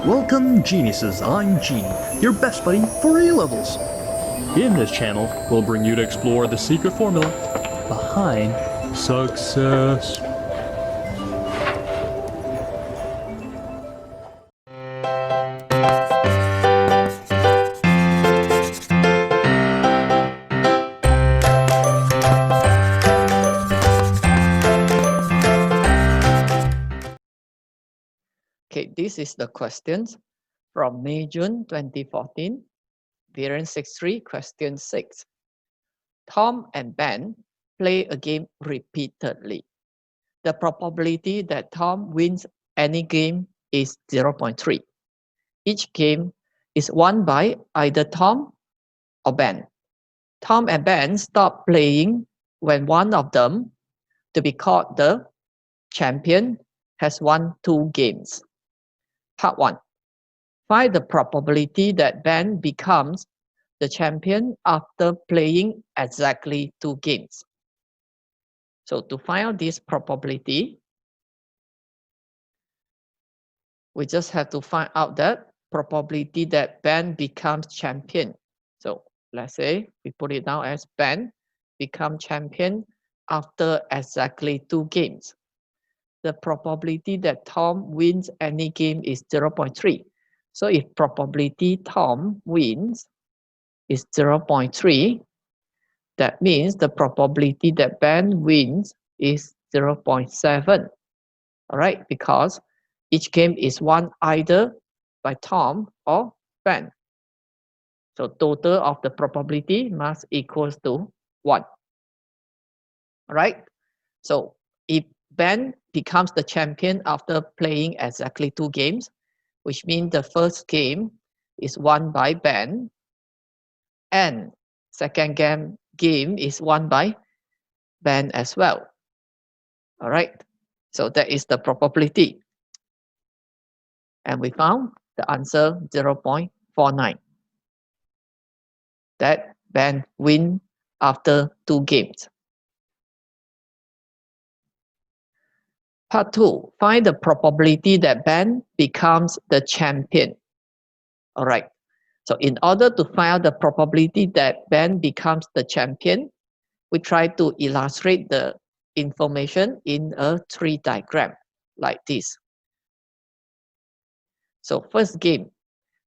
Welcome, geniuses. I'm Genie, your best buddy for A-levels. In this channel, we'll bring you to explore the secret formula behind success. Okay, this is the questions from May-June 2014, variant 63, question 6. Tom and Ben play a game repeatedly. The probability that Tom wins any game is 0.3. Each game is won by either Tom or Ben. Tom and Ben stop playing when one of them, to be called the champion, has won 2 games. Part 1. Find the probability that Ben becomes the champion after playing exactly 2 games. So to find out this probability, we just have to find out that probability that Ben becomes champion. So let's say we put it down as Ben become champion after exactly 2 games. The probability that Tom wins any game is 0.3. So if probability Tom wins is 0.3, that means the probability that Ben wins is 0.7. All right, because each game is won either by Tom or Ben. So total of the probability must equals to 1. All right, so if Ben becomes the champion after playing exactly 2 games, which means the first game is won by Ben and second game is won by Ben as well. All right, so that is the probability. And we found the answer 0.49. That Ben win after 2 games. Part 2, find the probability that Ben becomes the champion. All right, so in order to find out the probability that Ben becomes the champion, we try to illustrate the information in a tree diagram like this. So first game,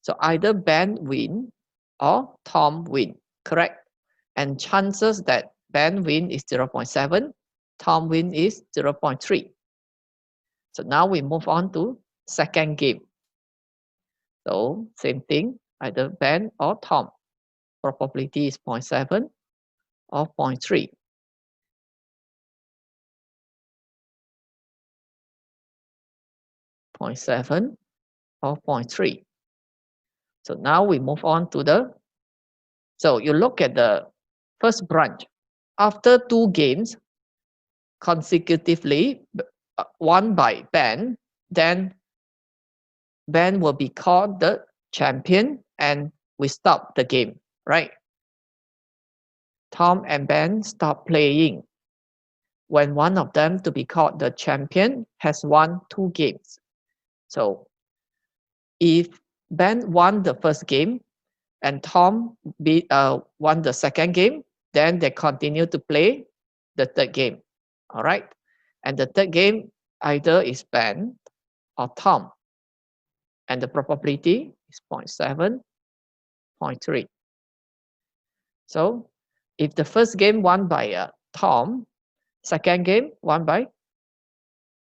so either Ben win or Tom win, correct? And chances that Ben win is 0.7, Tom win is 0.3. So now we move on to second game. So same thing, either Ben or Tom. Probability is 0.7 or 0.3. 0.7 or 0.3. So now we move on to the, so you look at the first branch. After 2 games consecutively won by Ben, then Ben will be called the champion and we stop the game, right? Tom and Ben stop playing when one of them, to be called the champion, has won 2 games. So if Ben won the first game and Tom won the second game, then they continue to play the third game. All right, and the third game either is Ben or Tom, and the probability is 0.7, 0.3. So if the first game won by Tom, second game won by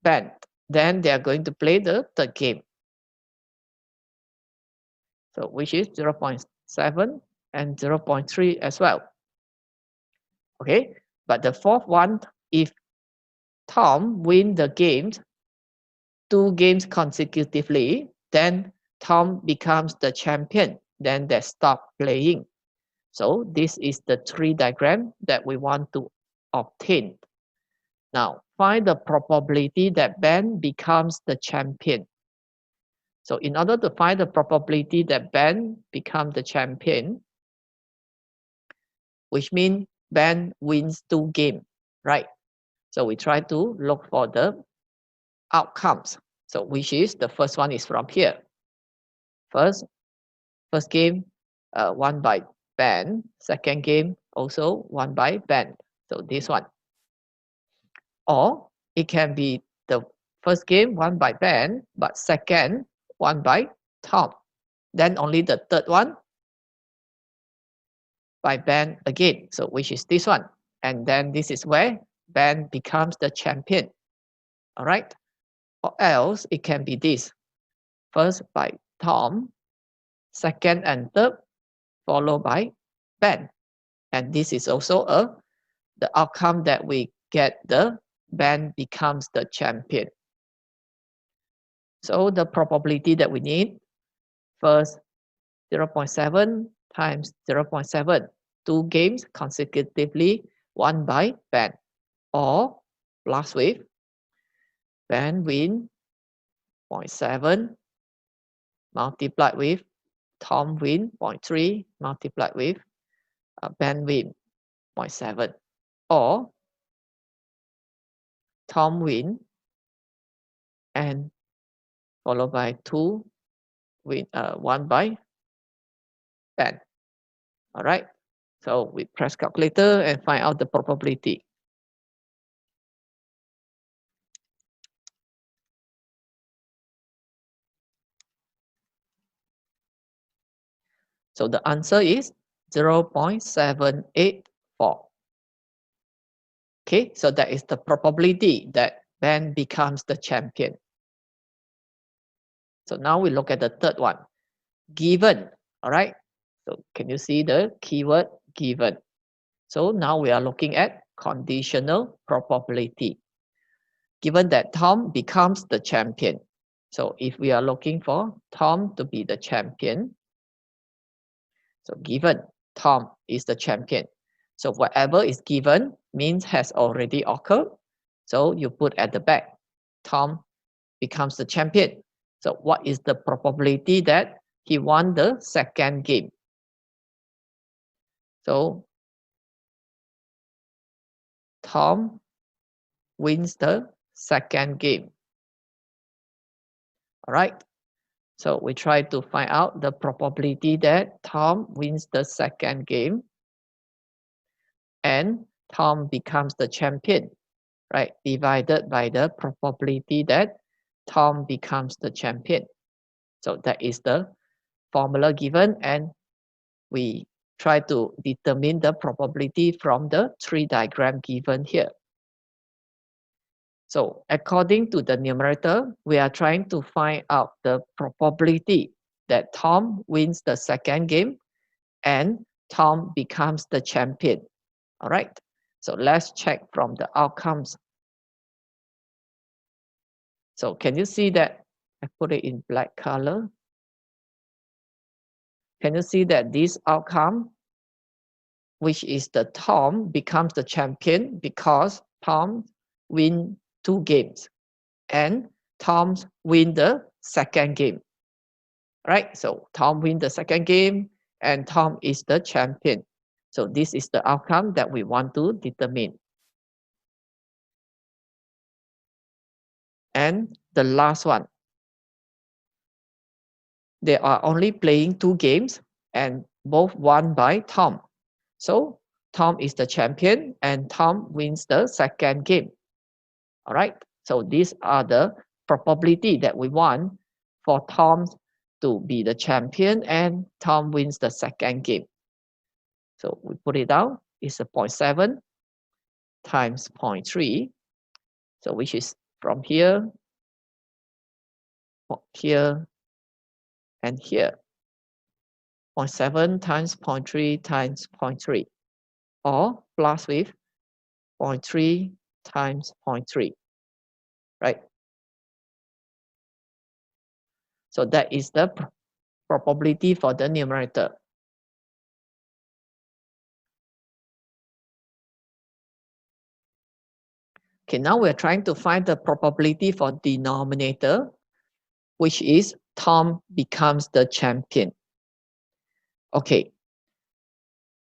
Ben, then they are going to play the third game. So which is 0.7 and 0.3 as well. Okay, but the fourth one, if Tom win the games, 2 games consecutively, then Tom becomes the champion. Then they stop playing. So this is the tree diagram that we want to obtain. Now find the probability that Ben becomes the champion. So in order to find the probability that Ben becomes the champion, which means Ben wins 2 games, right? So we try to look for the outcomes. So which is the first one is from here. First game won by Ben. Second game also won by Ben. So this one. Or it can be the first game won by Ben, but second won by Tom. Then only the third one by Ben again. So which is this one. And then this is where Ben becomes the champion. All right. Or else it can be this. First by Tom, second and third, followed by Ben. And this is also the outcome that we get the Ben becomes the champion. So the probability that we need, first 0.7 times 0.7, 2 games consecutively won by Ben, or plus with Ben win 0.7 multiplied with Tom win 0.3 multiplied with Ben win 0.7, or Tom win and followed by 2 win 1 by Ben. All right. So we press calculator and find out the probability. So the answer is 0.784. Okay, so that is the probability that Ben becomes the champion. So now we look at the third one, given. All right. So can you see the keyword given? So now we are looking at conditional probability. Given that Tom becomes the champion. So if we are looking for Tom to be the champion, so given Tom is the champion. So whatever is given means has already occurred. So you put at the back, Tom becomes the champion. So what is the probability that he won the second game? So Tom wins the second game. All right. So we try to find out the probability that Tom wins the second game and Tom becomes the champion, right? Divided by the probability that Tom becomes the champion. So that is the formula given, and we try to determine the probability from the tree diagram given here. So according to the numerator, we are trying to find out the probability that Tom wins the second game and Tom becomes the champion. All right. So let's check from the outcomes. So can you see that I put it in black color? Can you see that this outcome, which is the Tom becomes the champion because Tom win 2 games and Tom win the second game, right? So Tom win the second game and Tom is the champion. So this is the outcome that we want to determine. And the last one, they are only playing 2 games and both won by Tom. So Tom is the champion and Tom wins the second game. All right. So these are the probability that we want for Tom to be the champion and Tom wins the second game. So we put it down. It's a 0.7 times 0.3. So which is from here, here, and here. 0.7 times 0.3 times 0.3, or plus with 0.3 times 0.3, right? So that is the probability for the numerator. Okay, now we're trying to find the probability for denominator, which is Tom becomes the champion. Okay,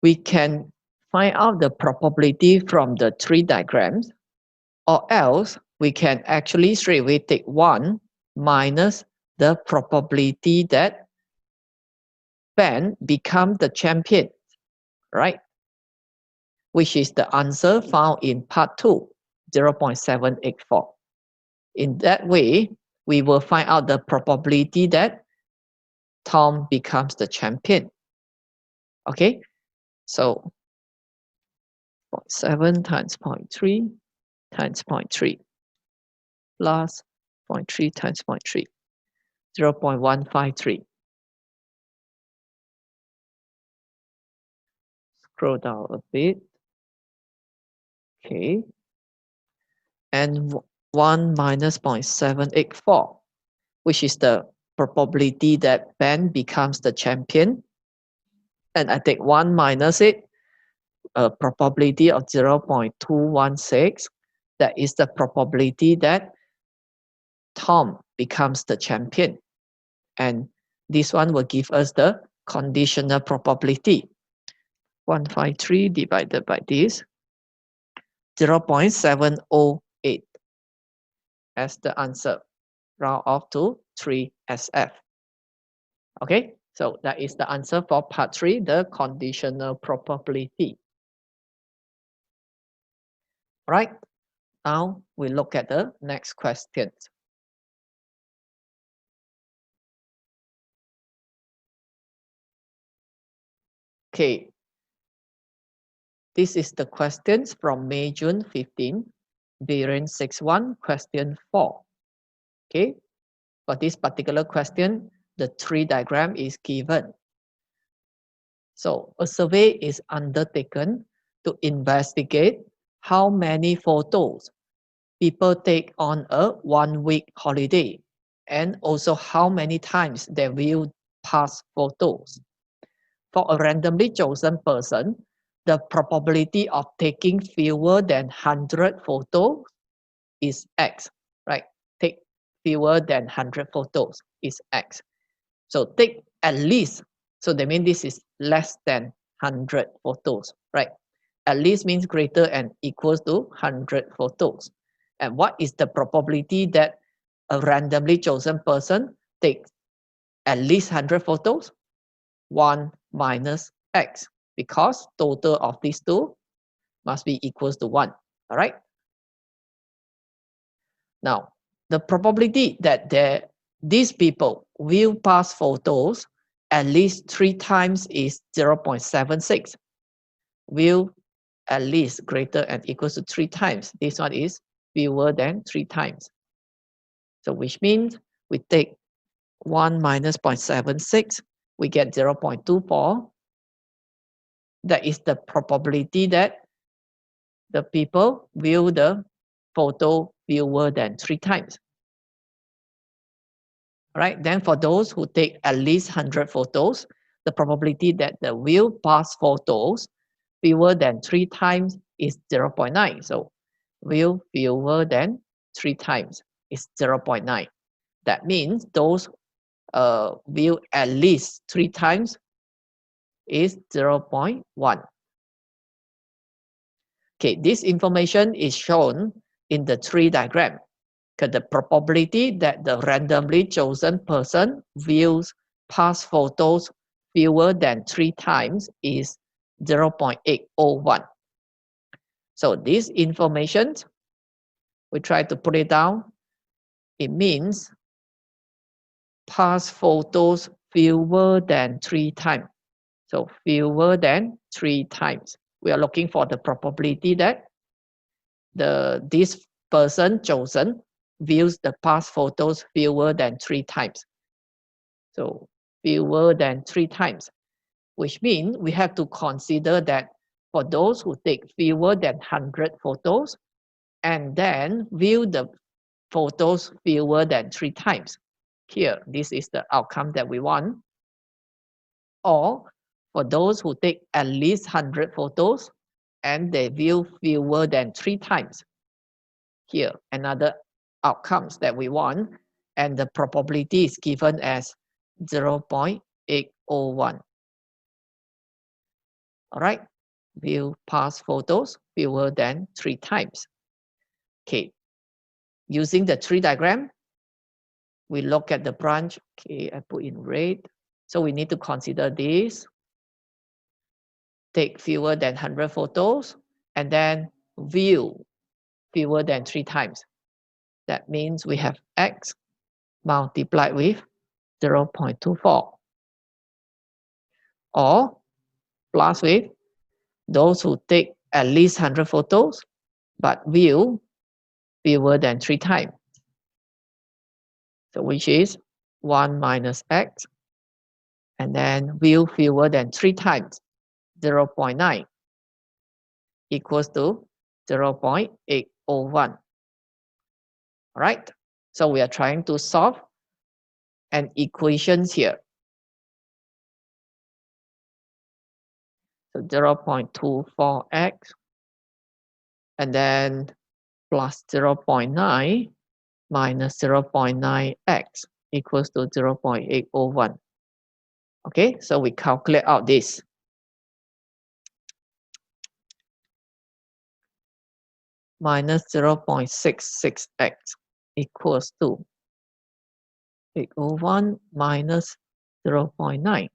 we can find out the probability from the 3 diagrams, or else we can actually straight away take 1 minus the probability that Ben become the champion, right? Which is the answer found in part 2, 0.784. In that way, we will find out the probability that Tom becomes the champion. Okay, so 0.7 times 0.3 times 0.3 plus 0.3 times 0.3, 0.153. Scroll down a bit. Okay, and 1 minus 0.784, which is the probability that Ben becomes the champion. And I take 1 minus it, a probability of 0.216. That is the probability that Tom becomes the champion. And this one will give us the conditional probability. 153 divided by this, 0.708 as the answer. Round off to 3 SF. Okay, so that is the answer for part 3, the conditional probability. Right, now we look at the next question. Okay, this is the questions from May, June 15, variant 6.1, question 4. Okay, for this particular question, the tree diagram is given. So a survey is undertaken to investigate how many photos people take on a 1-week holiday, and also how many times they view past photos. For a randomly chosen person, the probability of taking fewer than 100 photos is X, right? Take fewer than 100 photos is X. So take at least, so that means this is less than 100 photos, right? At least means greater and equals to 100 photos. And what is the probability that a randomly chosen person takes at least 100 photos? 1 minus X, because total of these two must be equals to 1, all right? Now, the probability that these people will pass photos at least 3 times is 0.76. Will at least greater and equals to 3 times. This one is fewer than 3 times. So which means we take 1 minus 0.76, we get 0.24. That is the probability that the people view the photo fewer than 3 times. Right? Then for those who take at least 100 photos, the probability that the will pass photos fewer than 3 times is 0.9. So will fewer than 3 times is 0.9. That means those view at least 3 times is 0.1. Okay, this information is shown in the tree diagram. Because the probability that the randomly chosen person views past photos fewer than 3 times is 0.801. So this information, we try to put it down. It means past photos fewer than 3 times. So fewer than 3 times. We are looking for the probability that this person chosen views the past photos fewer than 3 times. So fewer than 3 times, which means we have to consider that for those who take fewer than 100 photos and then view the photos fewer than 3 times. Here, this is the outcome that we want. Or for those who take at least 100 photos and they view fewer than 3 times. Here, another outcomes that we want, and the probability is given as 0.801. All right, view past photos fewer than 3 times. Okay, using the tree diagram, we look at the branch. Okay, I put in red. So we need to consider this. Take fewer than 100 photos and then view fewer than 3 times. That means we have x multiplied with 0.24 or plus with those who take at least 100 photos but view fewer than 3 times. So which is 1 minus x and then view fewer than 3 times, 0.9 equals to 0.801. All right, so we are trying to solve an equation here. So 0.24x and then plus 0.9 minus 0.9x equals to 0.801. Okay, so we calculate out this. Minus 0.66x equals to 801 minus 0.9.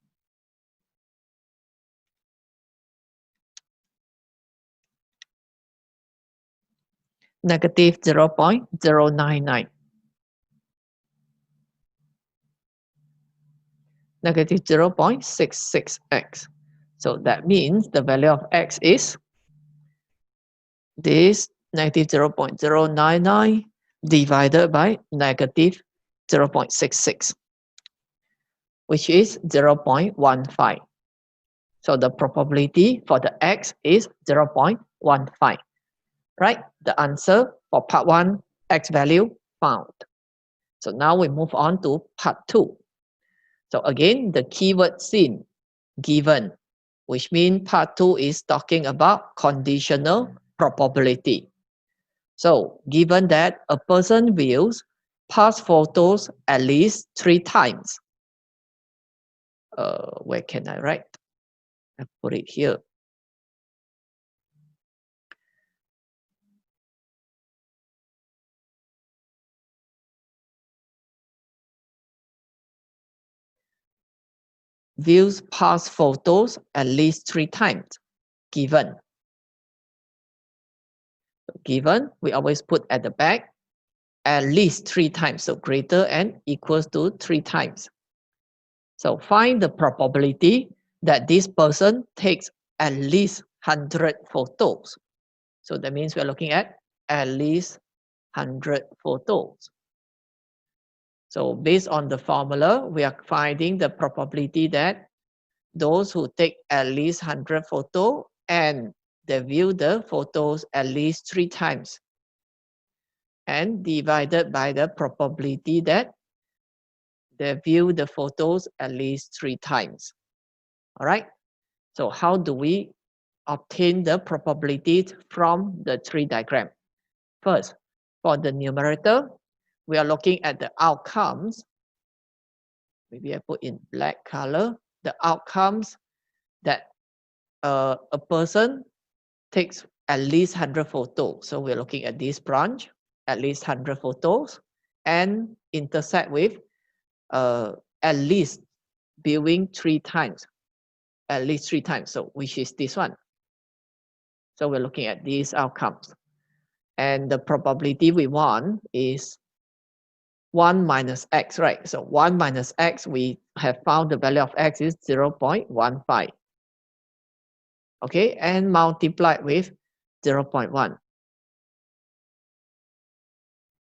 Negative 0.099. Negative 0.66x. So that means the value of x is this negative 0.099 divided by negative 0.66, which is 0.15. So the probability for the x is 0.15. Right? The answer for part 1, x value found. So now we move on to part 2. So again, the keyword seen, given, which means part 2 is talking about conditional probability. So given that a person views past photos at least 3 times. Where can I write? I put it here. Views past photos at least 3 times, given. So given, we always put at the back, at least 3 times, so greater and equals to 3 times. So find the probability that this person takes at least 100 photos. So that means we're looking at least 100 photos. So based on the formula, we are finding the probability that those who take at least 100 photos and they view the photos at least 3 times and divided by the probability that they view the photos at least 3 times. All right. So how do we obtain the probability from the tree diagram? First, for the numerator, we are looking at the outcomes. Maybe I put in black color. The outcomes that a person takes at least 100 photos. So we're looking at this branch, at least 100 photos, and intersect with at least viewing 3 times. At least 3 times, so which is this one. So we're looking at these outcomes. And the probability we want is 1 minus x, right? So 1 minus x, we have found the value of x is 0.15. Okay, and multiplied with 0.1.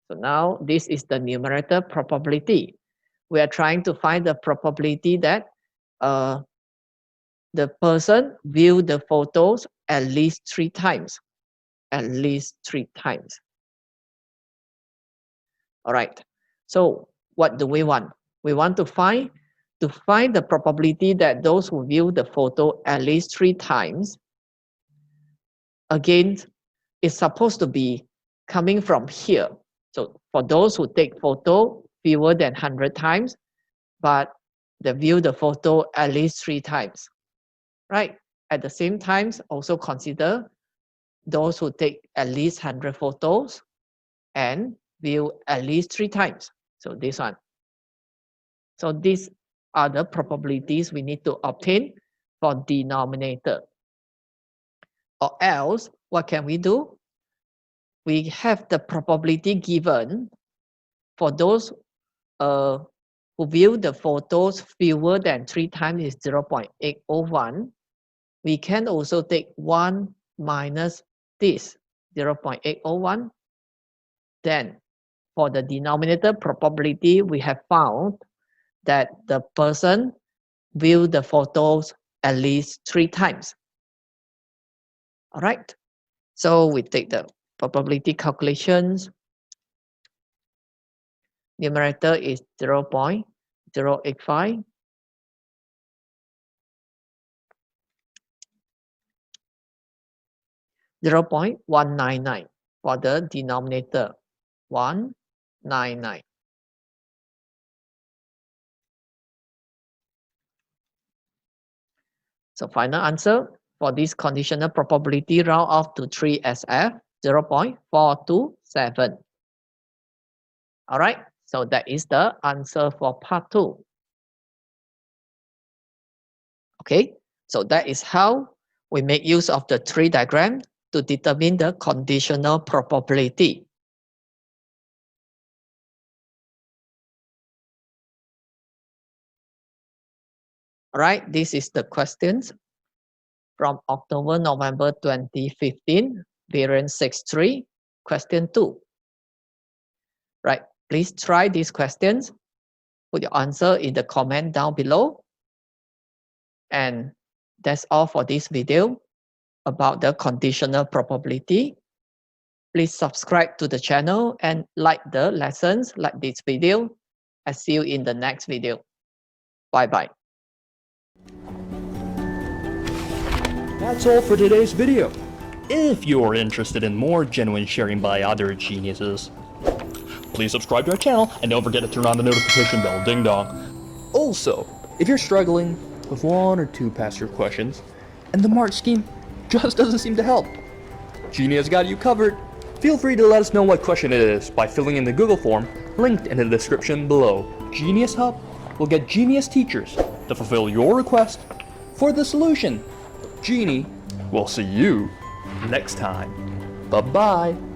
So now this is the numerator probability. We are trying to find the probability that the person viewed the photos at least 3 times. At least 3 times. All right. So what do we want? We want to find the probability that those who view the photo at least 3 times, again, is supposed to be coming from here. So for those who take photo fewer than 100 times, but they view the photo at least 3 times, right? At the same time, also consider those who take at least 100 photos and view at least 3 times. So this one. So this are the probabilities we need to obtain for denominator. Or else, what can we do? We have the probability given for those who view the photos fewer than 3 times is 0.801. We can also take 1 minus this 0.801. Then for the denominator probability, we have found that the person viewed the photos at least 3 times. All right. So we take the probability calculations. Numerator is 0.085. (0.199) for the denominator, 199. So final answer for this conditional probability round off to 3 SF, 0.427. All right, so that is the answer for part 2. Okay, so that is how we make use of the tree diagram to determine the conditional probability. All right, this is the questions from October, November 2015, variant 6.3, question 2. Right, please try these questions. Put your answer in the comment down below. And that's all for this video about the conditional probability. Please subscribe to the channel and like the lessons, like this video. I'll see you in the next video. Bye-bye. That's all for today's video. If you're interested in more genuine sharing by other geniuses, please subscribe to our channel and don't forget to turn on the notification bell, ding dong. Also, if you're struggling with 1 or 2 past year questions and the mark scheme just doesn't seem to help, Genie has got you covered. Feel free to let us know what question it is by filling in the Google form linked in the description below. GenieUs Hub will get genius teachers to fulfill your request for the solution. Genie will see you next time. Bye-bye.